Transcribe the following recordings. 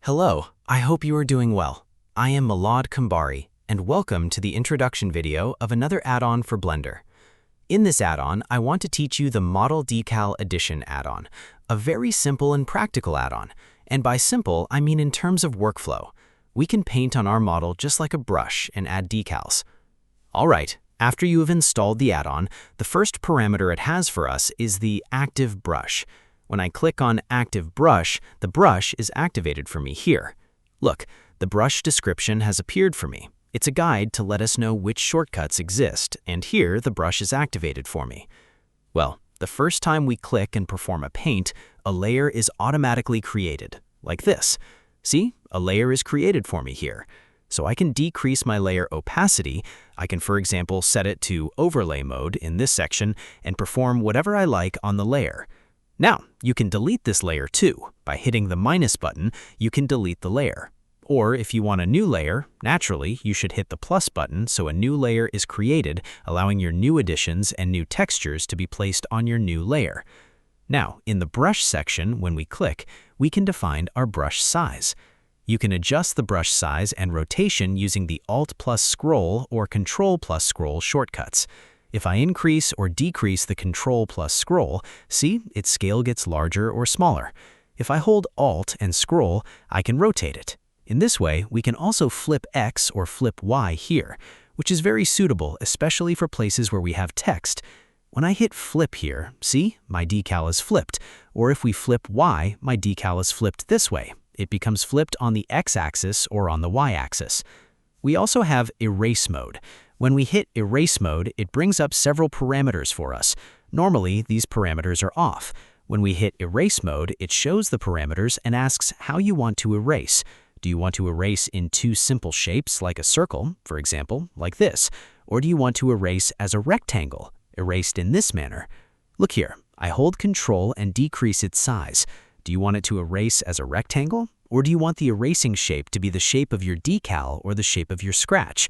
Hello, I hope you are doing well. I am Milad Kambari, and welcome to the introduction video of another add-on for Blender. In this add-on, I want to teach you the Model Decal Edition add-on, a very simple and practical add-on. And by simple, I mean in terms of workflow. We can paint on our model just like a brush and add decals. Alright, after you have installed the add-on, the first parameter it has for us is the Active Brush. When I click on Active Brush, the brush is activated for me here. Look, the brush description has appeared for me. It's a guide to let us know which shortcuts exist, and here the brush is activated for me. Well, the first time we click and perform a paint, a layer is automatically created, like this. See, a layer is created for me here. So I can decrease my layer opacity. I can, for example, set it to overlay mode in this section and perform whatever I like on the layer. Now, you can delete this layer too. By hitting the minus button, you can delete the layer. Or if you want a new layer, naturally, you should hit the plus button so a new layer is created, allowing your new additions and new textures to be placed on your new layer. Now, in the brush section, when we click, we can define our brush size. You can adjust the brush size and rotation using the Alt plus Scroll or Ctrl plus Scroll shortcuts. If I increase or decrease the Ctrl plus Scroll, see, its scale gets larger or smaller. If I hold Alt and Scroll, I can rotate it. In this way, we can also flip X or flip Y here, which is very suitable, especially for places where we have text. When I hit flip here, see, my decal is flipped. Or if we flip Y, my decal is flipped this way. It becomes flipped on the X-axis or on the Y-axis. We also have erase mode. When we hit erase mode, it brings up several parameters for us. Normally, these parameters are off. When we hit erase mode, it shows the parameters and asks how you want to erase. Do you want to erase in two simple shapes like a circle, for example, like this? Or do you want to erase as a rectangle, erased in this manner? Look here, I hold Ctrl and decrease its size. Do you want it to erase as a rectangle? Or do you want the erasing shape to be the shape of your decal or the shape of your scratch?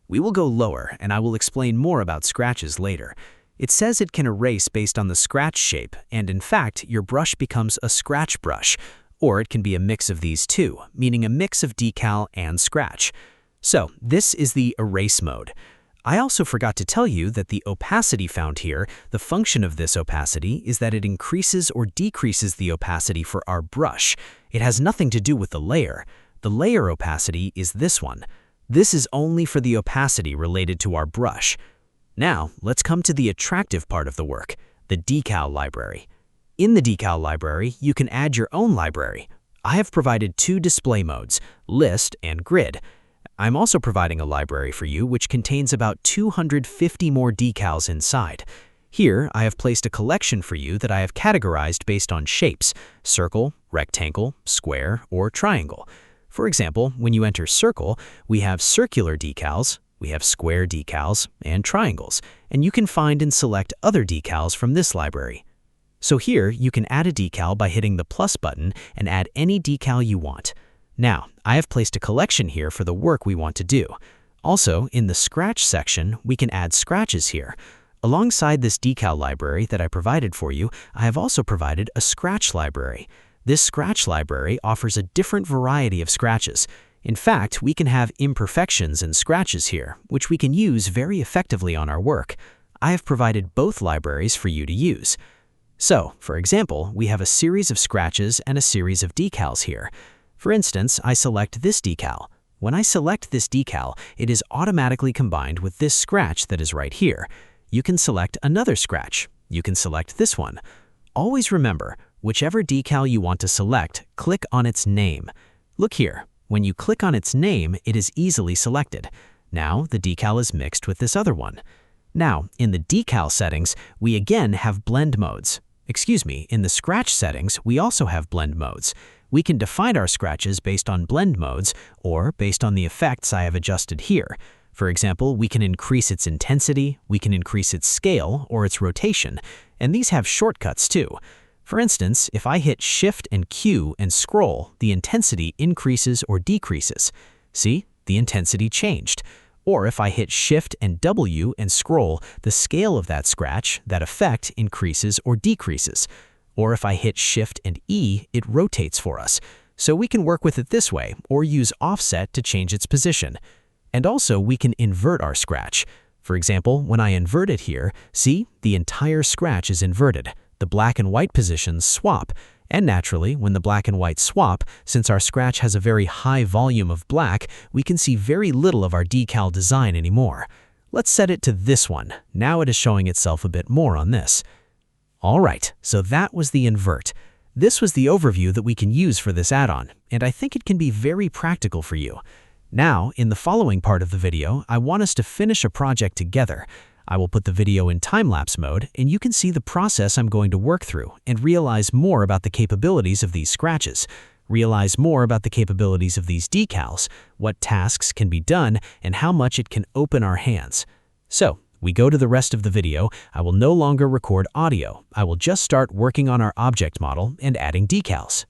We will go lower, and I will explain more about scratches later. It says it can erase based on the scratch shape, and in fact, your brush becomes a scratch brush. Or it can be a mix of these two, meaning a mix of decal and scratch. So this is the erase mode. I also forgot to tell you that the opacity found here, the function of this opacity is that it increases or decreases the opacity for our brush. It has nothing to do with the layer. The layer opacity is this one. This is only for the opacity related to our brush. Now, let's come to the attractive part of the work, the decal library. In the decal library, you can add your own library. I have provided two display modes, List and Grid. I'm also providing a library for you which contains about 250 more decals inside. Here, I have placed a collection for you that I have categorized based on shapes, circle, rectangle, square, or triangle. For example, when you enter circle, we have circular decals, we have square decals, and triangles, and you can find and select other decals from this library. So here, you can add a decal by hitting the plus button and add any decal you want. Now, I have placed a collection here for the work we want to do. Also, in the scratch section, we can add scratches here. Alongside this decal library that I provided for you, I have also provided a scratch library. This scratch library offers a different variety of scratches. In fact, we can have imperfections and scratches here, which we can use very effectively on our work. I have provided both libraries for you to use. So, for example, we have a series of scratches and a series of decals here. For instance, I select this decal. When I select this decal, it is automatically combined with this scratch that is right here. You can select another scratch. You can select this one. Always remember, whichever decal you want to select, click on its name. Look here, when you click on its name, it is easily selected. Now, the decal is mixed with this other one. Now, in the decal settings, we again have blend modes. In the scratch settings, we also have blend modes. We can define our scratches based on blend modes or based on the effects I have adjusted here. For example, we can increase its intensity, we can increase its scale or its rotation, and these have shortcuts too. For instance, if I hit Shift and Q and scroll, the intensity increases or decreases. See, the intensity changed. Or if I hit Shift and W and scroll, the scale of that scratch, that effect, increases or decreases. Or if I hit Shift and E, it rotates for us. So we can work with it this way or use offset to change its position. And also we can invert our scratch. For example, when I invert it here, see, the entire scratch is inverted. The black and white positions swap. And naturally, when the black and white swap, since our scratch has a very high volume of black, we can see very little of our decal design anymore. Let's set it to this one. Now it is showing itself a bit more on this. Alright, so that was the invert. This was the overview that we can use for this add-on, and I think it can be very practical for you. Now, in the following part of the video, I want us to finish a project together. I will put the video in time-lapse mode, and you can see the process I'm going to work through and realize more about the capabilities of these scratches, realize more about the capabilities of these decals, what tasks can be done, and how much it can open our hands. So, we go to the rest of the video. I will no longer record audio. I will just start working on our object model and adding decals.